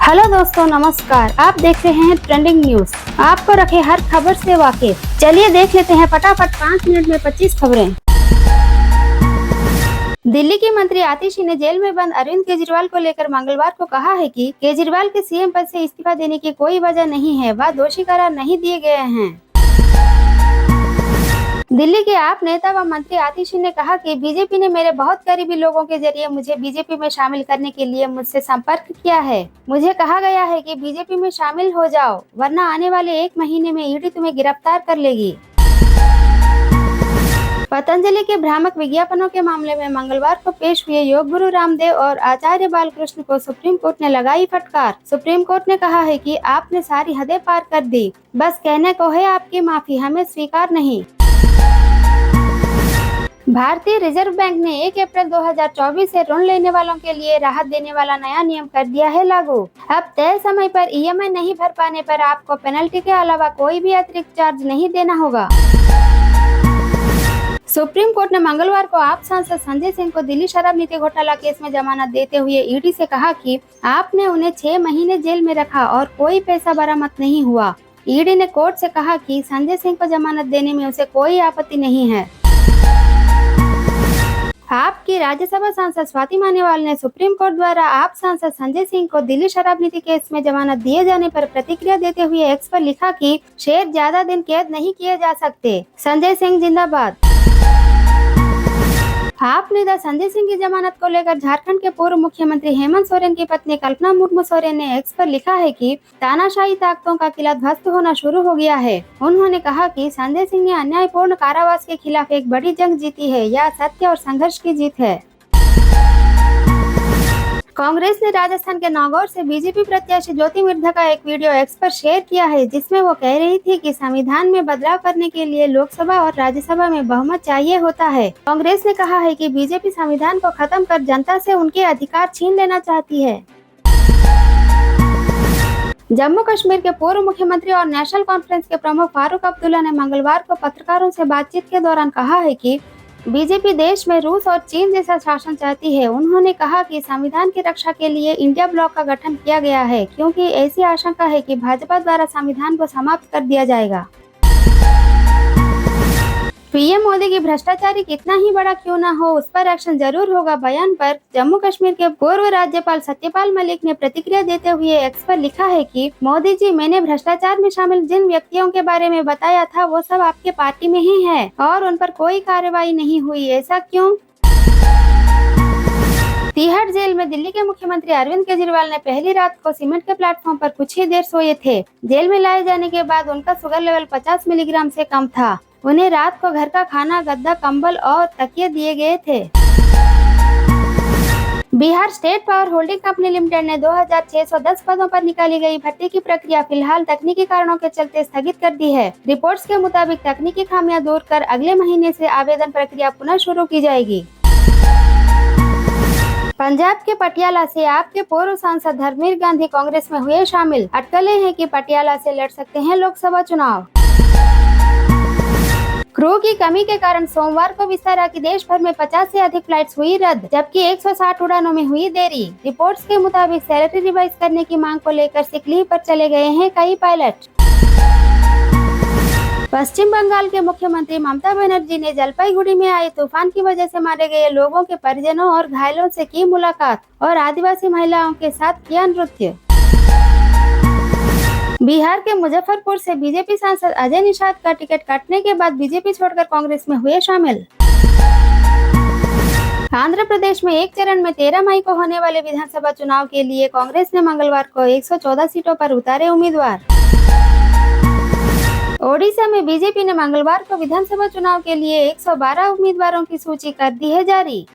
Hello दोस्तों, नमस्कार। आप देख रहे हैं ट्रेंडिंग न्यूज। आपको रखे हर खबर से वाकिफ। चलिए देख लेते हैं फटाफट 5 मिनट में 25 खबरें। दिल्ली की मंत्री आतिशी ने जेल में बंद अरविंद केजरीवाल को लेकर मंगलवार को कहा है कि केजरीवाल के सीएम पद से इस्तीफा देने की कोई वजह नहीं है, वह दोषी करार नहीं दिए गए हैं। दिल्ली के आप नेता व मंत्री आतिशी ने कहा कि बीजेपी ने मेरे बहुत करीबी लोगों के जरिए मुझे बीजेपी में शामिल करने के लिए मुझसे संपर्क किया है। मुझे कहा गया है कि बीजेपी में शामिल हो जाओ, वरना आने वाले 1 महीने में ईडी तुम्हें गिरफ्तार कर लेगी। पतंजलि के भ्रामक विज्ञापनों के मामले में मंगलवार को पेश हुए योग गुरु रामदेव और आचार्य बालकृष्ण को सुप्रीम कोर्ट ने लगाई फटकार। सुप्रीम कोर्ट ने कहा है कि आपने सारी हदें पार कर दी, बस कहने को है आपकी माफी, हमें स्वीकार नहीं। भारतीय रिजर्व बैंक ने 1 अप्रैल 2024 से ऋण लेने वालों के लिए राहत देने वाला नया नियम कर दिया है लागू। अब तय समय पर ईएमआई नहीं भर पाने पर आपको पेनल्टी के अलावा कोई भी अतिरिक्त चार्ज नहीं देना होगा। सुप्रीम कोर्ट ने मंगलवार को आप सांसद संजय सिंह को दिल्ली शराब नीति घोटाला केस में जमानत देते हुए ईडी से कहा कि आपने उन्हें 6 महीने जेल में रखा और कोई पैसा बरामद नहीं हुआ। ईडी ने कोर्ट से कहा कि संजय सिंह को जमानत देने में उसे कोई आपत्ति नहीं है। आपकी राज्यसभा सांसद स्वाति मानीवाल ने सुप्रीम कोर्ट द्वारा आप सांसद संजय सिंह को दिल्ली शराब नीति केस में जमानत दिए जाने पर प्रतिक्रिया देते हुए एक्स पर लिखा कि शेर ज्यादा दिन कैद नहीं किए जा सकते, संजय सिंह जिंदाबाद। आप नेता संजय सिंह की जमानत को लेकर झारखंड के पूर्व मुख्यमंत्री हेमंत सोरेन की पत्नी कल्पना मुर्मू सोरेन ने एक्स पर लिखा है कि तानाशाही ताकतों का किला ध्वस्त होना शुरू हो गया है। उन्होंने कहा कि संजय सिंह ने अन्यायपूर्ण कारावास के खिलाफ एक बड़ी जंग जीती है, यह सत्य और संघर्ष की जीत है। कांग्रेस ने राजस्थान के नागौर से बीजेपी प्रत्याशी ज्योति मिर्धा का एक वीडियो एक्स पर शेयर किया है, जिसमें वो कह रही थी कि संविधान में बदलाव करने के लिए लोकसभा और राज्यसभा में बहुमत चाहिए होता है। कांग्रेस ने कहा है कि बीजेपी संविधान को खत्म कर जनता से उनके अधिकार छीन लेना चाहती है। जम्मू कश्मीर के पूर्व मुख्यमंत्री और नेशनल कॉन्फ्रेंस के प्रमुख फारूक अब्दुल्ला ने मंगलवार को पत्रकारों से बातचीत के दौरान कहा है कि बीजेपी देश में रूस और चीन जैसा शासन चाहती है। उन्होंने कहा कि संविधान की रक्षा के लिए इंडिया ब्लॉक का गठन किया गया है, क्योंकि ऐसी आशंका है कि भाजपा द्वारा संविधान को समाप्त कर दिया जाएगा। पीएम मोदी की भ्रष्टाचारी कितना ही बड़ा क्यों न हो, उस पर एक्शन जरूर होगा बयान पर जम्मू कश्मीर के पूर्व राज्यपाल सत्यपाल मलिक ने प्रतिक्रिया देते हुए एक्स पर लिखा है कि मोदी जी, मैंने भ्रष्टाचार में शामिल जिन व्यक्तियों के बारे में बताया था वो सब आपके पार्टी में ही है और उन पर कोई कार्रवाई नहीं हुई, ऐसा क्यों? तिहाड़ जेल में दिल्ली के मुख्यमंत्री अरविंद केजरीवाल ने पहली रात को सीमेंट के प्लेटफॉर्म पर कुछ ही देर सोए थे। जेल में लाए जाने के बाद उनका शुगर लेवल 50 मिलीग्राम से कम था। उन्हें रात को घर का खाना, गद्दा, कंबल और तकिए दिए गए थे। Bihar state power holding company limited ने 2610 पदों पर निकाली गई भर्ती की प्रक्रिया फिलहाल तकनीकी कारणों के चलते स्थगित कर दी है। रिपोर्ट्स के मुताबिक तकनीकी खामियां दूर कर अगले महीने से आवेदन प्रक्रिया पुनः शुरू की जाएगी। पंजाब के पटियाला से आपके पूर्व सांसद धर्मवीर गांधी कांग्रेस में हुए शामिल। अटकलें हैं कि पटियाला से लड़ सकते हैं लोकसभा चुनाव। क्रू की कमी के कारण सोमवार को विस्तारा की देश भर में 50 से अधिक फ्लाइट्स हुई रद्द, जबकि 160 उड़ानों में हुई देरी। रिपोर्ट्स के मुताबिक सैलरी रिवाइज करने की मांग को लेकर सिक लीव पर चले गए हैं कई पायलट। पश्चिम बंगाल के मुख्यमंत्री ममता बनर्जी ने जलपाईगुड़ी में आए तूफान की वजह से मारे गए लोगों के परिजनों और घायलों से की मुलाकात और आदिवासी महिलाओं के साथ किया नृत्य। बिहार के मुजफ्फरपुर से बीजेपी सांसद अजय निषाद का टिकट काटने के बाद बीजेपी छोड़कर कांग्रेस में हुए शामिल। आंध्र प्रदेश में एक चरण में 13 मई को होने वाले विधानसभा चुनाव के लिए कांग्रेस ने मंगलवार को 114 सीटों पर उतारे उम्मीदवार। ओडिशा में बीजेपी ने मंगलवार को विधानसभा चुनाव के लिए 112 उम्मीदवारों की सूची कर दी है जारी।